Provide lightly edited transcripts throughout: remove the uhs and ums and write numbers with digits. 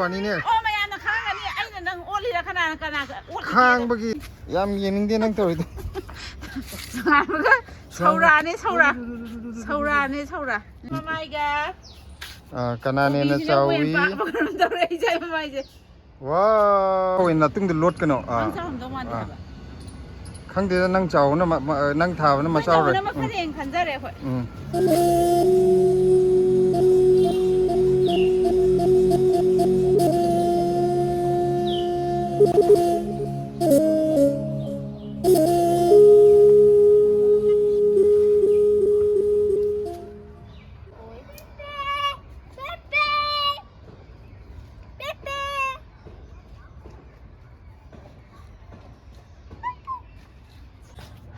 วันนี้เนี่ยโอ้ไม่อันนะข้างอันนี้ไอ้นั่นโอ้ลีละขนาดอ้วนข้างเมื่อกี้ยามเย็นนึงเดียนั่งตัวอยู่งานมันก็เช่ารานี่เช่ารามาไม่แกกันนั่นเนี่ยเจ้าวิว้าวอินนัดตึงเดือดรถกันเนาะข้างเดียวนั่งเจ้านะมานั่งเท้านะมาเจ้าเลยมาขันเองขันเจริญ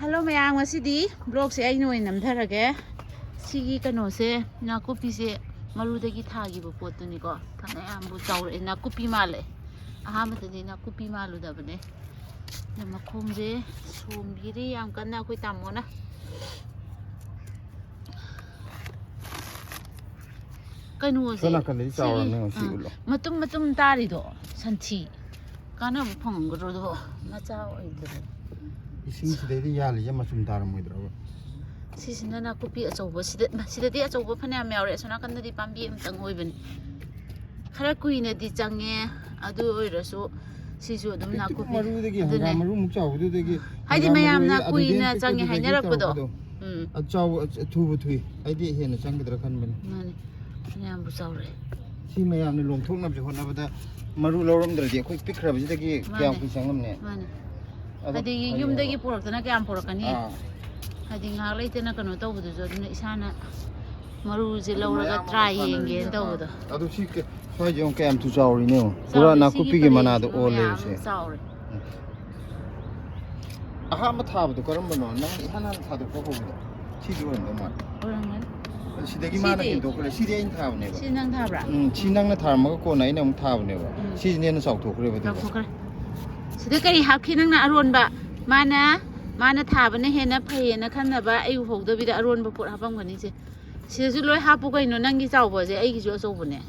ฮัลโหลไม่ยังว่าสิดีบล็อกเสียไอ้หน่วยน้ำเท่าไรแกสิกีกันโนเซ่นักกุปีเซ่มารู้ได้กี่ท่ากี่บุปผตัวนี้ก็ท่านไอ้อามบุเจ้าเลยนักกุปีมาเลยมันตอนนี้นักกุปีมารู้ได้ปะเนี่ยเดี๋ยวมาคุมเซ่ซูมดีดียังกันนะคุยตามมั้งนะกันโนเซ่มาตุ้มตาดิโดสันทีกันน่ะบุพงกระโดดมาเจ้าไอ้เด็กสิ่งที่ได้ยาเลยจะมาสุ่มตาเราไม่ได้หรอกสิ่งนั้นนักกุปีอาจจะว่าสิ่งที่อาจจะว่าพนักแมวเลยส่วนนักกันที่ปั๊มบีมตั้งไว้เป็นขณะคุยเนี่ยที่จังเงี้ยดูไอ้เราสู้สิ่งส่วนนั้นนักกุปีมารู้มุกเจ้าดูได้กี่ให้ที่ไม่ยามนักคุยเนี่ยจังเงี้ยให้เนี่ยรับก็ได้เจ้าทูบทุยไอ้ที่เห็นจังกิดระคันเป็นนี่ยามบุษาวเลยที่ไม่ยามในลงทุ่งน้ำจะคนนับแต่มารู้เราเริ่มเดี๋ยวคุยปิกครับที่ตะกี้แก้วคุยช่างน้ำเนี่ยฮะดียุ่มได้กี่ปลอกแต่นักแกมปลอกกันนี่ฮะดีงาเลยแต่นักกันโน้ตบุตรจอดนี่อิสานะมารู้จิเราเราก็ทรายเองเงี้ยตัวบุตรดูสิแกไฟจงแกมทุจารีเนี่ยเพราะว่านักคุยกันมานาดูโอเลยใช่มาทาบุตรก็เริ่มบ้านนั่งฮันนั่งทาดูพวกบุตรชี้ดูเหมือนกันชีเด็กมานั่งกินตัวเลยชีเด็กทาเนี่ยชีนั่งทาบละชีนั่งน่ะทามันก็โกนไหนเนี่ยมันทาเนี่ยชีเนี่ยน่ะสอบถูกเลยบุตรสิเด็กก็หักขี้นั่งน่ะอรุณบะมานะถาบันเห็นนะเพยนะขั้นนะบะไอ้หกตัวบิดอรุณบะปวดหับบ้างกว่านี้สิสิสุดเลยหับปุ๊กไอ้หนูนั่งกี่เจ้าบ่สิไอ้กี่ชั่วโซ่บุเนี่ย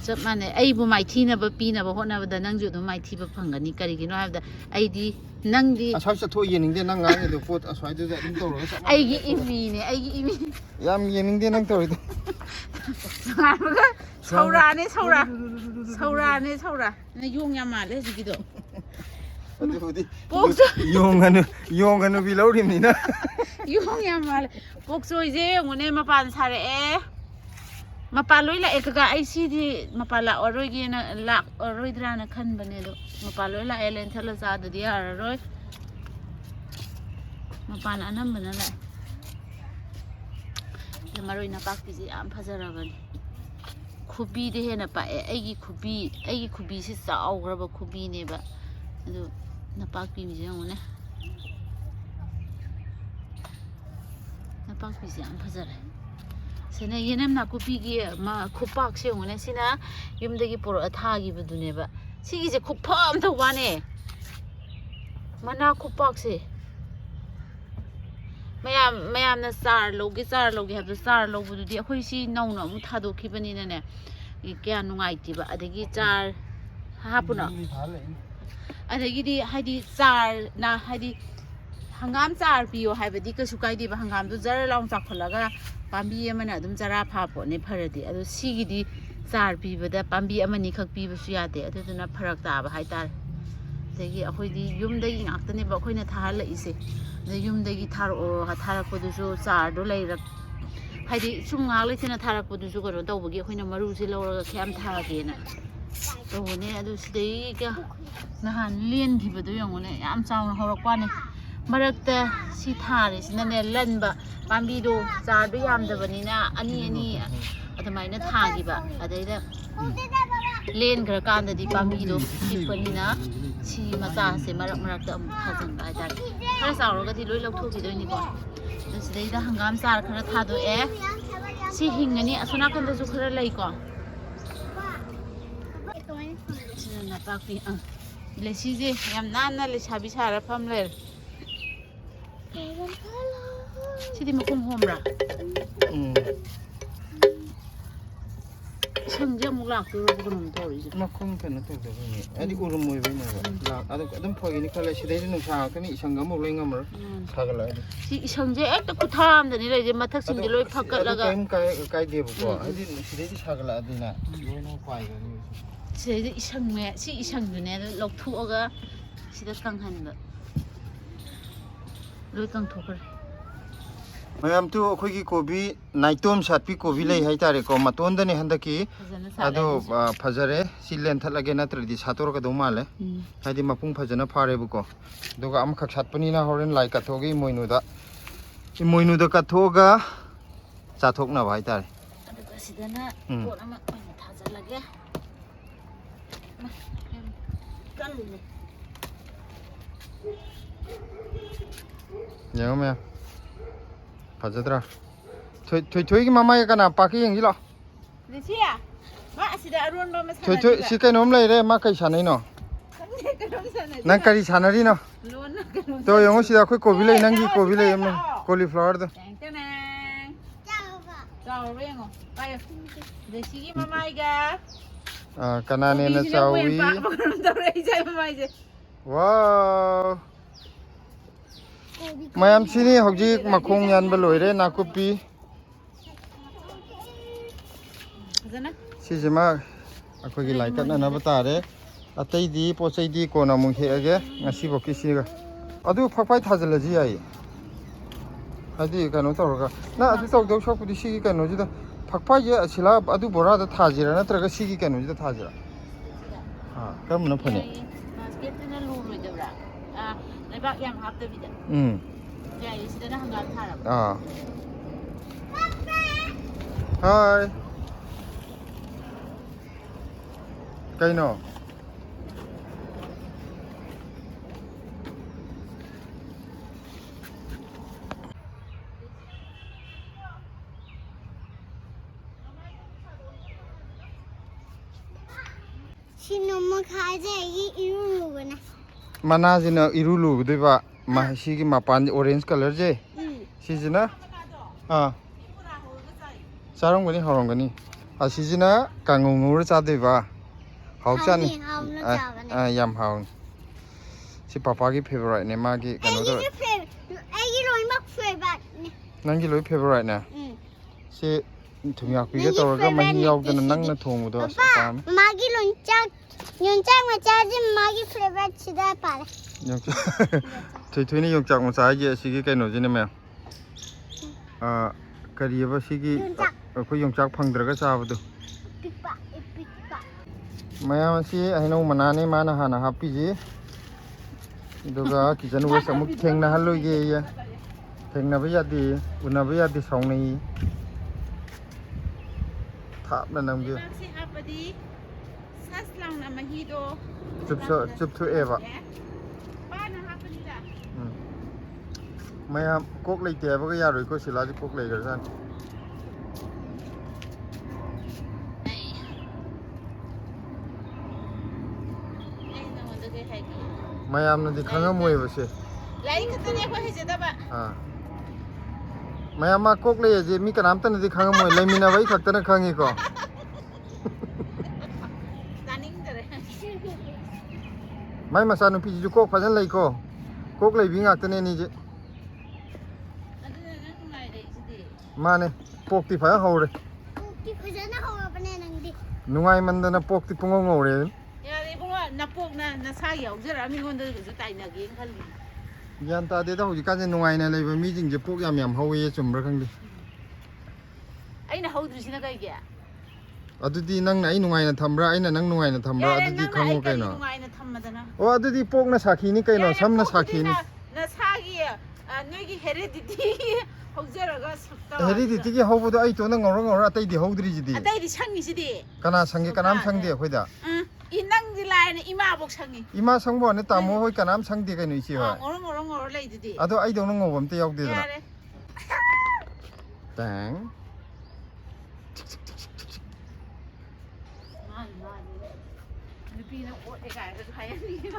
จับมันเนี่ยไอ้บุไม้ที่นะบะปีนะบะหัวนะบะแต่นั่งอยู่ตรงไม้ที่บะพังกันนี่กันอีกน้อยแต่ไอ้ดีนั่งดีชอบจะทั่วเย็นนึงเดียนั่งงานเดี๋ยวโฟดสวยจะได้ดิ้นโตเลยไอ้กี่อีมีเนี่ยไอ้กี่อีมียามเย็นนึงเดียนั่งโตเลยงานมันก็เช่ารานี่เช่าราในยุ่งยามมาเลยสิกี่ตัวโยงกันวิลาดิมนี่นะยุ่งยามมาเลยพวกซอยเจ้าคนนี้มาปานสาระมาปานลุยละเอกกะไอซีที่มาปานละอร่อยกินละอร่อยดรานะขันบันเนี่ยดูมาปานลุยละเอเลนทะเลซาดเดียอร่อยมาปานอันนั้นบันนั่นแหละเดี๋ยวมาลุยนับปักพิจิอัมพัชราบันคุบีที่เห็นนะปะไอ้กี่คุบีสิสาวกระบะคุบีเนี่ยบะดูนับปักพิจิอันนั้นนับปักพิจิอัมพัชราเสนาเย็นน้ำหนักคุบีกี่มาคุปักเชียวเนี่ยสินะยุ่มเด็กปวดท่ากี่บดูเนี่ยบะสิกี่จะคุพามทุกวันเนี่ยมันน่าคุปักสิไม่ยามนะซาร์โลกิครับซาร์โลบุตรเดียคุยสิน้องน้องท่าดูคลิปนี้เนี่ยอีกแกนุ่งไอติบะอะไรกี่ซาร์ฮาปุ่นอ่ะอะไรกี่ดีให้ดีซาร์นะให้ดีหังงามซาร์พิโอให้ไปดีก็สุกายดีบะหังงามดูจาร์ลองจักพลักก็ปั๊มบีมันน่ะดุมจาราพาปเนี่ยพาราดีอะดูสิกี่ดีซาร์พิบะแต่ปั๊มบีมันนี่ขับพิบะสุยาเดะอะดูน่ะพารักตาบะให้ตาแต่กี่คุยดียุ่มได้ยิ่งอักตันเนี่ยบะคุยเนี่ยท่าละอีสิในยุ่มได้กี่ท่ารักปดูสูซาร์ดูเลยรักให้ดีชุ่มงาเลยที่น่ะท่ารักปดูสูก็โดนตัวบุกี้คุยเนี่ยมารู้สิเราแค่มท่ากี่น่ะตัวเนี่ยดูสิได้ก็นะฮะเลี้ยนที่ปดูอย่างนี้ยามเช้าเขารักว่าเนี่ยมารักแต่สิท่าเนี่ยสินั่นเนี่ยเล่นบะปั๊มบีดูซาร์ดูยามแต่วันนี้นะอันนี้ทำไมเนี่ยท่ากี่บะอะไรเนี่ยเล่นกระการแต่ดีปั๊มบีดูที่วันนี้นะชีมาซาเสมารักแต่ท่าจังได้จ้ะถ้าสาวเราก็ที่ลุยเราทุกที่ด้วยนี่ก่อนดูสิได้หังงามซาร์ขนาดท่าดูสิหิงอันนี้สุนัขกันตัวสุขอะไรก่อนฉันน่ะปักปีเลยสิเจยามนั่นน่ะเลยชาบิชารับพร้อมเลยชิที่มาคุมโฮมระฉั ꯏꯁꯪꯁꯦ ꯑꯃꯨꯛ ꯂꯥꯛꯇꯣꯏꯔꯣꯕ ꯀꯩꯅꯣꯝ ꯇꯧꯔꯤꯁꯦ ꯃꯈꯣꯡ ꯀꯩꯅꯣ ꯇꯧꯗꯕꯅꯤ ꯍꯥꯏꯗꯤ ꯎꯔꯨꯝ ꯑꯣꯏꯕꯩꯅꯦꯕ ꯑꯗꯨꯝ ꯐꯒꯅꯤ ꯈꯜꯂꯦ ꯁꯤꯗꯩꯗꯤ ꯅꯨꯡꯁꯥ ꯉꯥꯛꯇꯅꯤ ꯏꯁꯪꯒ ꯑꯃꯨꯛ ꯂꯣꯏ ꯉꯝꯃꯔꯣꯏ ꯁꯥꯒꯠꯂꯛꯑꯗꯤ ꯁꯤ ꯏꯁꯪꯁꯦ ꯍꯦꯛꯇ ꯈꯨꯠꯊꯥ ꯑꯃꯗꯅꯤ ꯂꯩꯔꯤꯁꯦ ꯃꯊꯛꯁꯤꯡꯁꯦ ꯂꯣꯏ ꯐꯛꯀꯠꯂꯒ ꯀꯩꯝ ꯀꯥꯏꯗꯦꯕꯀꯣ ꯍꯥꯏꯗꯤ ꯁꯤꯗꯩꯗꯤ ꯁꯥꯒꯠꯂꯛꯑꯗꯤꯅ ꯂꯣꯏꯅ ꯄꯥꯏꯒꯅꯤ ꯁꯤꯗꯩꯗ ꯏꯁꯪ ꯁꯤ ꯏꯁꯪꯗꯨꯅꯦ ꯑꯗꯨ ꯂꯧꯊꯣꯛꯑꯒ ꯁꯤꯗ ꯀꯪꯍꯟꯕ ꯂꯣꯏ ꯀꯪꯊꯣꯛꯈ꯭ꯔꯦ ꯃꯌꯥꯝꯇꯨ ꯑꯩꯈꯣꯏꯒꯤ ꯀꯣꯕꯤ ꯅꯥꯏꯇꯣꯝ ꯁꯥꯠꯄꯤ ꯀꯣꯕꯤ ꯂꯩ ꯍꯥꯏꯇꯥꯔꯦꯀꯣ ꯃꯇꯣꯟꯗꯅꯤ ꯍꯟꯗꯛꯀꯤ ꯑꯗꯣ ꯐꯖꯔꯦ ꯁꯤ ꯂꯦꯟꯊꯠꯂꯒꯦ ꯅꯠꯇ꯭ꯔꯗꯤ ꯁꯥꯠꯇꯣꯔꯛꯀꯗꯧ ꯃꯥꯜꯂꯦ ꯍꯥꯏꯗꯤ ꯃꯄꯨꯡ ꯐꯖꯅ ꯐꯥꯔꯦꯕꯀꯣ ꯑꯗꯨꯒ ꯑꯃꯈꯛ ꯁꯥꯠꯄꯅꯤ나 ꯍꯣꯔꯦꯟ ꯂꯥꯏ ꯀꯠꯊꯣꯛꯑꯒ ꯏꯃꯣꯏꯅꯨꯗ ꯀꯠꯊꯣꯛꯑꯒ ꯆꯥꯊꯣꯛꯅꯕ ꯍꯥꯏꯇꯥꯔꯦ ꯑꯗꯨꯒ ꯁꯤꯗꯅ ꯄꯣꯠ ꯑꯃ ꯑꯣꯏꯅ ꯊꯥꯖꯤꯜꯂꯒꯦ ꯀꯜꯂꯤꯅꯦ ꯌꯦꯡꯉꯣ ꯃꯌꯥꯝ ꯐꯖꯗ꯭ꯔꯥ ꯊꯣꯏꯊꯣꯏꯒꯤ ꯃꯃꯥꯏ ꯀꯅꯥ ꯄꯥꯛꯀꯤ ꯌꯦꯡꯁꯤ ꯂꯥꯛꯑꯣ ꯂꯤꯁꯤ ꯃꯥ ꯑꯁꯤꯗ ꯑꯔꯣꯟꯕ ꯑꯃ ꯊꯣꯏꯊꯣꯏ ꯁꯤ ꯀꯩꯅꯣꯝ ꯂꯩꯔꯦ ꯃꯥ ꯀꯩ ꯁꯥꯟꯅꯩꯅꯣ ꯅꯪ ꯀꯔꯤ ꯁꯥꯟꯅꯔꯤꯅꯣ ꯇꯣ ꯌꯦꯡꯉꯣ ꯁꯤꯗ ꯑꯩꯈꯣꯏ ꯀꯣꯕꯤ ꯂꯩ ꯅꯪꯒꯤ ꯀꯣꯕꯤ ꯂꯩ ꯑꯃ ꯀꯣꯂꯤꯐ꯭ꯂꯥꯋꯔꯗꯣ ꯆꯥꯎꯔꯕ ꯌꯦꯡꯉꯣ ꯄꯥꯏꯌꯣ ꯂꯤꯁꯤꯒꯤ ꯃꯃꯥꯏꯒ ꯀꯅꯥꯅꯦꯅ ꯆꯥꯎꯋꯤ ꯋꯥꯎ ꯃꯌꯥꯝ ꯁꯤꯅꯤ ꯍꯧꯖꯤꯛ ꯃꯈꯣꯡ ꯌꯥꯟꯕ ꯂꯣꯏꯔꯦ ꯅꯥꯀꯨꯞꯄꯤ ꯁꯤꯁꯤꯃ ꯑꯩꯈꯣꯏꯒꯤ ꯂꯥꯏ ꯀꯠꯅꯅꯕ ꯇꯥꯔꯦ ꯑꯇꯩꯗꯤ ꯄꯣꯠ ꯆꯩꯗꯤ ꯀꯣꯟꯅ ꯑꯃꯨꯛ ꯍꯦꯛꯑꯒꯦ ꯉꯁꯤꯐꯥꯎꯀꯤ ꯁꯤꯒ ꯑꯗꯨ ꯐꯛꯄꯥꯏ ꯊꯥꯖꯤꯜꯂꯁꯤ ꯌꯥꯏꯌꯦ ꯍꯥꯏꯗꯤ ꯀꯩꯅꯣ ꯇꯧꯔꯒ ꯅꯪ ꯑꯗꯨ ꯇꯧꯗꯧ ꯁꯔꯨꯛꯄꯨꯗꯤ ꯁꯤꯒꯤ ꯀꯩꯅꯣꯁꯤꯗ ꯐꯛꯄꯥꯏꯁꯦ ꯑꯁꯤꯂꯥ ꯑꯗꯨ ꯕꯣꯔꯥꯗ ꯊꯥꯁꯤꯔꯥ ꯅꯠꯇ꯭ꯔꯒ ꯁꯤꯒꯤ ꯀꯩꯅꯣꯁꯤꯗ ꯊꯥꯁꯤꯔꯥ ꯀꯔꯝꯕꯅ ꯐꯅꯤ ꯕꯥꯁꯀꯦꯠꯇꯨꯅ ꯂꯨꯔꯣꯏꯗꯕ꯭ꯔꯥ ꯂꯩꯕꯥꯛ ꯌꯥꯝ ꯍꯥꯞꯇꯕꯤꯗ ꯌꯥꯏꯌꯦ ꯁꯤꯗꯅ ꯍꯪꯒꯥꯝ ꯊꯥꯔꯕ ꯍꯥꯏ ꯀꯩꯅꯣ ꯃꯅꯥꯁꯤꯅ ꯏꯔꯨ ꯂꯨꯒꯗꯣꯏꯕ ꯁꯤꯒꯤ ꯃꯄꯥꯟ ꯑꯣꯔꯦꯟꯖ ꯀꯂꯔꯁꯦ ꯁꯤꯁꯤꯅ ꯆꯥꯔꯝꯒꯅꯤ ꯍꯥꯎꯔꯝꯒꯅꯤ ꯑꯁꯤꯁꯤꯅ ꯀꯥꯡꯉꯧ ꯉꯧꯔ ꯆꯥꯗꯣꯏꯕ ꯍꯥꯎꯆꯥꯅꯤ ꯌꯥꯝ ꯍꯥꯎꯅꯤ ꯁꯤ ꯄꯄꯥꯒꯤ ꯐꯦꯚꯣꯔꯥꯏꯠꯅꯦ ꯃꯥꯒꯤ ꯀꯩꯅꯣꯗꯣ ꯅꯪꯒꯤ ꯂꯣꯏ ꯐꯦꯚꯣꯔꯥꯏꯠꯅꯦ ꯁꯤ ꯊꯨꯝꯌꯥꯛꯄꯤꯒ ꯇꯧꯔꯒ ꯃꯍꯤ ꯌꯥꯎꯗꯅ ꯅꯪꯅ ꯊꯣꯡꯕꯗꯣ ꯄꯥꯝꯃꯦ ꯃꯥꯒꯤ ꯌꯣꯡꯆꯥꯛ ꯃꯆꯥꯁꯤ ꯃꯥꯒꯤ ꯐꯦꯚꯣꯔꯥꯏꯠ ꯁꯤꯗ ꯄꯥꯔꯦ ꯊꯣꯏꯊꯣꯏꯅ ꯌꯣꯡꯆꯥꯛ ꯃꯆꯥ ꯍꯥꯏꯁꯦ ꯑꯁꯤꯒꯤ ꯀꯩꯅꯣꯁꯤꯅꯦ ꯃꯌꯥꯝ ꯀꯔꯤꯑꯕ ꯁꯤꯒꯤ ꯑꯩꯈꯣই ꯌꯣꯡꯆꯥꯛ ꯐꯪꯗ꯭ꯔꯒ ꯆꯥꯕꯗꯣ ꯃꯌꯥꯝ ꯑꯁꯤ ꯍꯩꯅꯧ ꯃꯅꯥꯅꯤ ꯃꯥꯅ ꯍꯥꯟꯅ ꯍꯥꯞꯄꯤꯁꯤ ꯑꯗꯨꯒ ꯀꯤꯆꯟ ꯋꯦꯁ ꯑꯃꯨꯛ ꯊꯦꯡꯅꯍꯜꯂꯣꯏꯒꯦ ꯊꯦꯡꯅꯕ ꯌꯥꯗꯦ ꯎꯅꯕ ꯌꯥꯗꯦ ꯁꯥꯎꯅꯩ ꯊꯥꯞꯅ ꯅꯝꯒꯦ ꯆꯨꯞꯊꯣꯛꯑꯦꯕ ꯃꯌꯥꯝ ꯀꯣꯛ ꯂꯩꯇꯦ ꯍꯥꯏꯕꯒ ꯌꯥꯔꯣꯏꯀꯣ ꯁꯤꯂꯥꯁꯤ ꯀꯣꯛ ꯂꯩꯈ꯭ꯔꯖꯥꯠꯅꯤ ꯃꯌꯥꯝꯅꯗꯤ ꯈꯪꯉꯝꯃꯣꯏꯕꯁꯦ ꯃꯌꯥꯝ ꯃꯥ ꯀꯣꯛ ꯂꯩꯌꯦꯁꯦ ꯃꯤ ꯀꯅꯥꯝꯇꯅꯗꯤ ꯈꯪꯉꯝꯃꯣꯏ ꯂꯩꯃꯤꯟꯅꯕ ꯑꯩ ꯈꯛꯇꯅ ꯈꯪꯉꯤꯀꯣ ꯃꯥꯏ ꯃꯆꯥꯅꯨꯄꯤꯁꯤꯁꯨ ꯀꯣꯛ ꯐꯖꯅ ꯂꯩꯀꯣ ꯀꯣꯛ ꯂꯩꯕꯤ ꯉꯥꯛꯇꯅꯦ ꯑꯅꯤꯁꯦ ꯃꯥꯅꯦ ꯄꯣꯛꯇꯤ ꯐꯖꯅ ꯍꯧꯔꯦ ꯅꯨꯡꯉꯥꯏꯃꯟꯗꯅ ꯄꯣꯛꯇꯤ ꯄꯨꯡꯉꯧ ꯉꯧꯔꯦ ꯌꯥꯔꯦ ꯏꯕꯨꯡꯉꯣ ꯅꯄꯣꯛꯅ ꯅꯁꯥꯒꯤ ꯌꯥꯎꯖꯔꯛꯑ ꯃꯤꯉꯣꯟꯗꯁꯨ ꯇꯥꯏꯅꯒꯦꯅ ꯈꯜꯂꯤ ꯒ꯭ꯌꯥꯟ ꯇꯥꯗꯦꯗ ꯍꯧꯖꯤꯛꯀꯥꯟꯁꯦ ꯅꯨꯡꯉꯥꯏꯅ ꯂꯩꯕ ꯃꯤꯁꯤꯡꯁꯦ ꯄꯣꯛ ꯌꯥꯝ ꯍꯧꯋꯦ ꯆꯨꯝꯕ꯭ꯔꯥ ꯈꯪꯗꯦ ꯑꯩꯅ ꯍꯧꯗ꯭ꯔꯤꯁꯤꯅ ꯀꯩꯒꯤ ꯑꯗꯨꯗꯤ ꯅꯪꯅ ꯑꯩ ꯅꯨꯡꯉꯥꯏꯅ ꯊꯝꯕ꯭ꯔꯥ ꯑꯩꯅ ꯅꯪ ꯅꯨꯡꯉꯥꯏꯅ ꯊꯝꯕ꯭ꯔꯥ ꯑꯗꯨꯗꯤ ꯈꯪꯉꯣ ꯀꯩꯅꯣ ꯑꯣ ꯑꯗꯨꯗꯤ ꯄꯣꯛꯅ ꯁꯥꯈꯤꯅꯤ ꯀꯩꯅꯣ ꯁꯝꯅ ꯁꯥꯈꯤꯅꯤ ꯅꯁꯥꯒꯤ ꯅꯣꯏꯒꯤ ꯍꯦꯔꯤꯗꯤꯇꯤ ꯍꯧꯖꯔꯒ ꯍꯦꯔꯤꯗꯤꯇꯤꯒꯤ ꯍꯧꯕꯗꯣ ꯑꯩ ꯇꯣꯟꯅ ꯉꯧꯔ ꯑꯇꯩꯗꯤ ꯍꯧꯗ꯭ꯔꯤꯁꯤꯗꯤ ꯑꯇꯩꯗꯤ ꯁꯪꯉꯤꯁꯤꯗꯤ ꯀꯅꯥ ꯁꯪꯒꯦ ꯀꯅꯥꯝ ꯁꯪꯗꯦ ꯑꯩꯈꯣꯏꯗ ꯅꯪꯗꯤ ꯂꯥꯏꯔꯅ ꯏꯃꯥꯕꯣꯛ ꯁꯪꯉꯤ ꯏꯃꯥ ꯁꯪꯕ ꯋꯥꯅꯤ ꯇꯥꯃꯣ ꯍꯣꯏ ꯀꯅꯥꯝ ꯁꯪꯗꯦ ꯀꯩꯅꯣ ꯏꯆꯦ ꯍꯣꯏ ꯉꯧꯔꯣ ꯂꯩꯗꯨꯗꯤ ꯑꯗꯣ ꯑꯩꯗꯧꯅ ꯉꯧꯕ ꯑꯝꯇ ꯌꯥꯎꯗꯦꯗꯅ ꯌꯥꯔꯦ ꯇꯦꯡ ꯅꯨꯄꯤꯅ ꯑꯣꯠꯂꯦ ꯀꯥꯏꯅꯁꯨ ꯍꯥꯏꯍꯟꯅꯤꯡꯉꯤ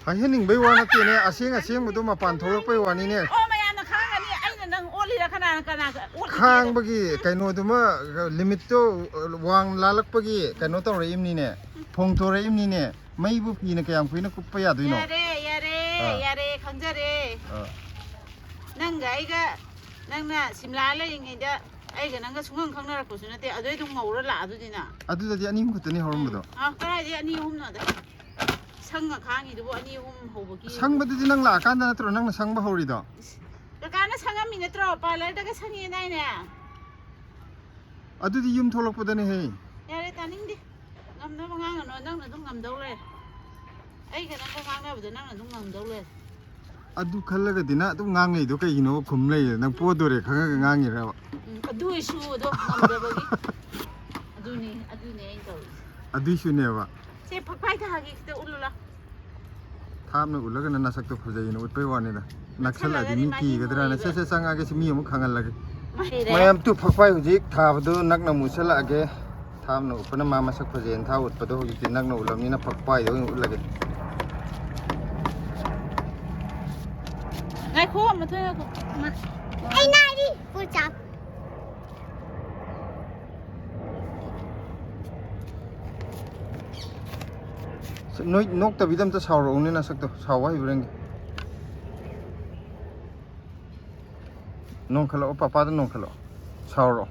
ꯍꯥꯏꯍꯟꯅꯤꯡꯕꯩ ꯋꯥ ꯅꯠꯇꯦꯅꯦ ꯑꯁꯦꯡꯕꯗꯣ ꯃꯄꯥꯟ ꯊꯣꯛꯂꯛꯄꯩ ꯋꯥꯅꯤꯅꯦ ꯑꯣ ꯃꯌꯥꯝꯅ ꯈꯪꯒꯅꯤ ꯑꯩꯅ ꯅꯪ ꯑꯣꯠꯂꯤꯔ ꯀꯅꯥ ข้างเมื่อกี้ไก่โนตัวเมื่อลิมิตตัววางลาลักเมื่อกี้ไก่โนตัวอะไรอิ่มนี่เนี่ยพงตัวอะไรอิ่มนี่เนี่ยไม่บุพีนะแกยังพีนะกุปยาด้วยเนาะอย่าเร่ขังจะเร่นั่งไงก็นั่งน่ะสิมลาเลยยังไงจะไอ้ก็นั่งก็ช่วงข้างหน้ากูสินะเตะเอาด้วยตรงหัวละดูดิน่ะดูแต่อันนี้มันก็ตัวนี้หอมหมดอ่ะก็ได้ที่อันนี้หุ่มหน่อยช่างกับข้างอีกดูอันนี้หุ่มหัวบุกี้ช่างบัดที่นั่งหลักการนั่นตัวนั่งช่างบ่หัวดีดอกแต่การนั่งช่างก็มีในตรอไปแล้วแต่ก็ช่างยังได้เนี่ยดูที่ยืมโทรศัพท์ตัวนี้เฮ้ยอย่าเลยตานิ่งดิงำน้ำบางงานกันนั่งต้องงำเดาเลยไอ้ก็นั่งบางงานแบบนั่งต้องงำเดาเลยดูขันเลยก็ดีนะต้องงางไงดูแค่ยินว่าคุ้มเลยนั่งปวดตัวเลยข้างก็งางอย่างไรวะดูอิชูดูงำเดาบุกี้ดูนี่เองก็ดูชูเนี่ยวะเจ็บพักไปท่ากี่ตัวอุ่นละทามนึกอุ่นแล้วก็นั่นน่าสักตัวพอใจนะอุ่นไปวันนี้นะนักสลัดมีกี่ก็ได้นะเซ่สังอาเกสมีมุขขังกันละกันไม่ยอมตุพักไปหุ่นจิกทาบดูนักน้ำมุสละเกทามนึกปนมาสักพอใจท้าอุ่นปะดูหุ่นจินักน้ำอุ่นแล้วนี่นะพักไปเดี๋ยวอุ่นละกันไงคู่มาเถอะมาไอ้นายดิกูจับนกแต่วิดามจะชาวร้องนี่นะสักตัวชาวว่าอยู่เรื่องน้องขลุ่มป้าตัวน้องขลุ่มชาวร้อง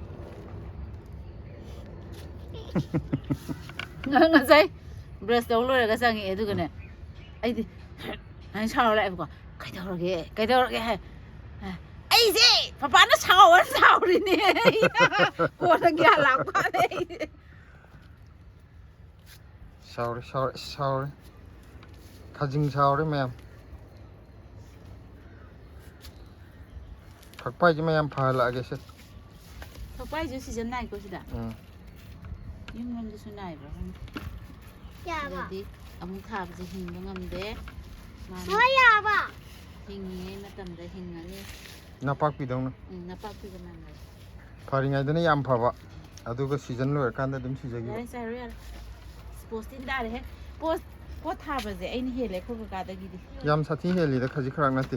งั้นใช่บรัสต้องรู้เลยก็สั่งเอดูกันเนี่ยไอ้ดิไอ้ชาวอะไรพวกใครเท่าไรไอ้สิป้าน่ะชาวเลยเนี่ยกลัวทั้งยาหลับป้าเลยชาวข้าจึงชาวเลยแม่พักไปจะไม่ยอมพาละแกสิพักไปจะสิจะไหนก็สิดะยิ่งมันจะสุนัยแบบอย่าบ่ดิเอามุขไปจะหิงก็งำเด้ไม่อย่าบ่หิงนี้มาทำได้หิงนี่นับปักปีดงนะนับปักปีกันนั่นเลยพาริงไงเดี๋ยวนี้ยามพาวะเอาดูก็ซีซันเลยกันแต่เดิมซีซันกี่ได้ใช่เรียลสปอร์ตตินได้เลยโพสท่าไปสิไอ้นี่เห็นเลยคู่กับการตะกี้ดิยามสัตย์ที่เฮลิแต่ขจิครั้งนั่นติ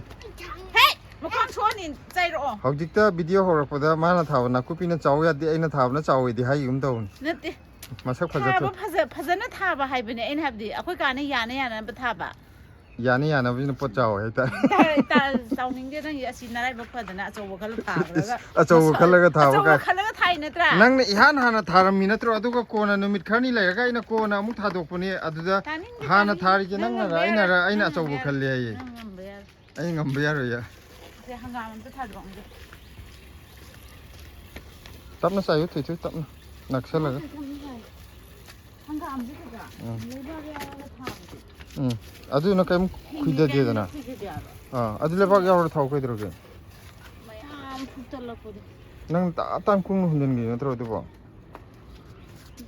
เฮ้ยมาความชวนนี่ใจร้อนเขาจิกเตอร์วิดีโอหัวเราพอได้มาหน้าท้าวนักกุปีน่ะเจ้ายัดดิไอ้หน้าท้าวน่ะเจ้าอีดีให้ยุ่มตัวนั่นติมาสักพาจะพาจะน่าท่าไปให้เป็นไอ้นี่ครับดิเอาคุยกันในยานั้นเป็นท่าบะยานี่ยานะวินปวดเจ้าไอ้แต่เจ้านิ่งเดียวนั่งอยู่สินาไรบอกว่านะโจวคัลท่าแล้วก็โจวคัลก็ท่าโจวคัลก็ไทยนะตรานั่งเนี่ยฮันท่ารามีนะตราดูก็โคนะนุมิดขานี่เลยก็ไอ้นะโคนะมุกท่าดูปนี่อะดูจ้ะฮันท่าริจนั่งอะไรไอ้น่ะโจวคัลเลยไอ้งำเบียร์เลยอะฮังกามันจะท่าดวงดิตับน่ะใส่ถุยตับน่ะหนักเสียเลยฮังกามันจะท่าเลยบ้าเรียนท่าಅದು ನಾ ಕೈ ಕುಯ್ದ ದಿದನ ಅದು le bag yaw thaw kai droge mayam futal ko de nang ta tan kung hundin gi tro de bo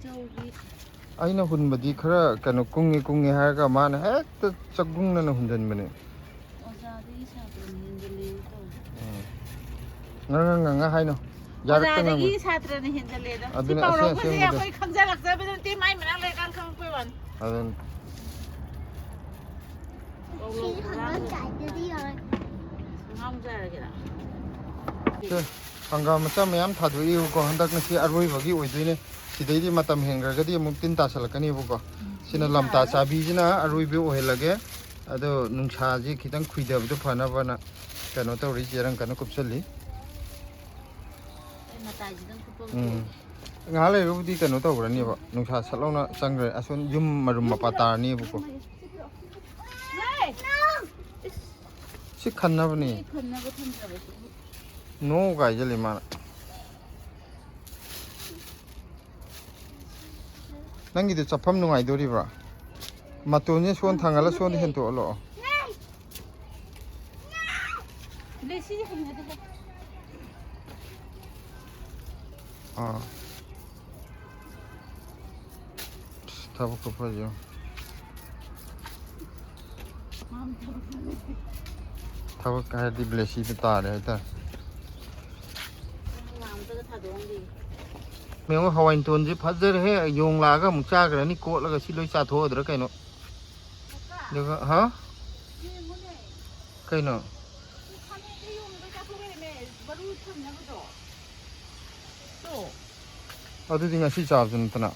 jawgi aina hun badi khara kanu kungi ha ga man hek ta chagung na hundin mane ozadi sa de hindle to nga hai no yarak ta nga ozadi sa tre ne hindle da si pawro ko se koi khanja lak sa be ti mai mana le kan khang koi wan adun hangam macam mayam thadui ko handak na si aroi bagi oidine sidai di matam hengar gadi muktin ta salakani bu ko sina lamta chabi jina aroi be ohelage ado nungsa ji khitang khuidab du phana bana kano to ri jerang kano kupsali ngale rubdi kano to brani ba nungsa salona changre asun yum marum mapata ni bu ko si khanna bani no gai jali mana nangi de chapam nungai dori bra matone son thangala son hen to lo le si hen de tabu ko pa jo tabu ka di blesi de ta re ta मेरे हवाई tone जी फजर है Yong लागा मुचा कर नहीं coat लगा सिलोई साथ हो अदर कहीं नो देखो हाँ कहीं नो ꯑꯗꯨꯗꯤ ꯉꯁꯤ ꯆꯥꯕꯁꯨ ꯅꯠꯇꯅ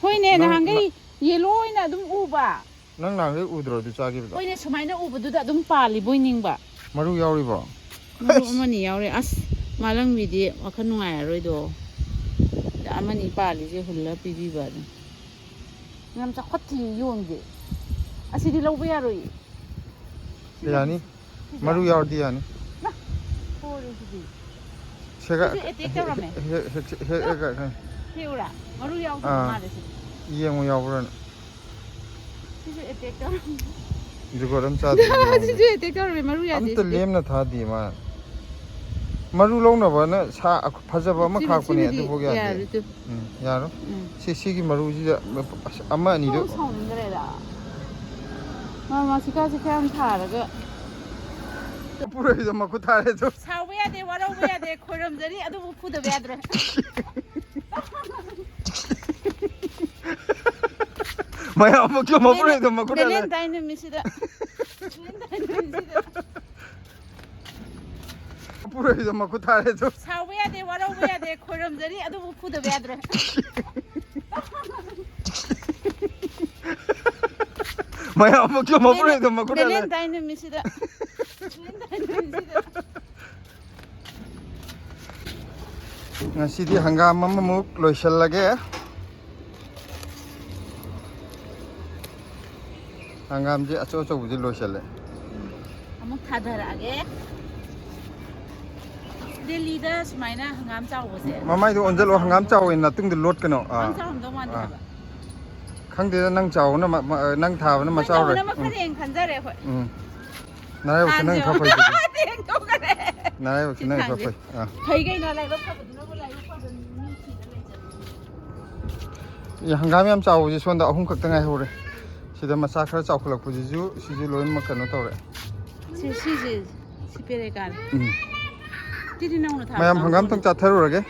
ꯍꯣꯏꯅꯦ ꯅꯍꯥꯟꯒꯩ ꯌꯦꯂꯣ ꯑꯣꯏꯅ ꯑꯗꯨꯝ ꯎꯕ ꯅꯪ ꯅꯍꯥꯟꯒꯩ ꯎꯗ꯭ꯔꯣ ꯑꯗꯨ ꯆꯥꯈꯤꯕꯗꯣ ꯍꯣꯏꯅꯦ ꯁꯨꯃꯥꯏꯅ ꯎꯕꯗꯨꯗ ꯑꯗꯨꯝ ꯄꯥꯜꯂꯤꯕꯣꯏ ꯅꯤꯡꯕ ꯃꯔꯨ ꯌꯥꯎꯔꯤꯕꯣ ꯃꯔꯨ ꯑꯃꯅꯤ ꯌꯥꯎꯔꯦ ꯑꯁ ꯃꯥꯂꯪꯕꯤꯗꯤ ꯋꯥꯈꯜ ꯅꯨꯡꯉꯥꯏꯔꯔꯣꯏꯗꯣ ꯑꯃꯅꯤ ꯄꯥꯜꯂꯤꯁꯦ ꯍꯨꯜꯂ ꯄꯤꯕꯤꯕ ꯑꯗꯨꯝ ꯌꯥꯝ ꯆꯥꯎꯈꯠꯇꯤꯌꯦ ꯌꯣꯟꯗꯦ ꯑꯁꯤꯗꯤ ꯂꯧꯕ ꯌꯥꯔꯣꯏꯌꯦ ꯌꯥꯅꯤ maru yaudi yani. Sega Heura, maru yaudi mare si. Yengu yauran. Sisu attack tar. Jugoram cha. Sisu attack tar maru yaudi. Am to lem na tha di ma. Maru long na ba na sa phajaba ma khak pune adu bo ya de. Yaro. Si gi maru ji ama ani do. Mama sika am tharaga. Pura ido ma kuthare do. Sawe ya de waro ya de khoram jari adu bu phuda yadra. Maya amuk lo ma pura ido ma kuthare. Len tainu misida. Pura ido ma kuthare do. Sawe ya de waro ya de khoram jari adu bu phuda yadra. Maya amuk lo ma pura ido ma kuthare. Len tainu misida. Ngasi di hangam mamuk loisal lagi. Hangam je aco buji loisal. Amuk thadar age. Delhi da smaina hangam chaw bose. Mama itu onjal o hangam chaw in natung di lot keno. Hangam chaw dong wan da. Khang de nang chaw na nang tha na ma chaw re. Na ma khareng khanjare khoi. Narai wa nang phapai. Teng to kare. Narai wa nang phapai. Thai gai na lai ba phabaduna ba lai ba phaban mi chi da lai jan. Ya hangam yam chaw ji sonda ahum khak tangai hore. Sida macha khara chaw khulak puji ju siju loin ma kano tawre. Si pere kar. Tidi na una tha. Mayam hangam tang cha tharu rage.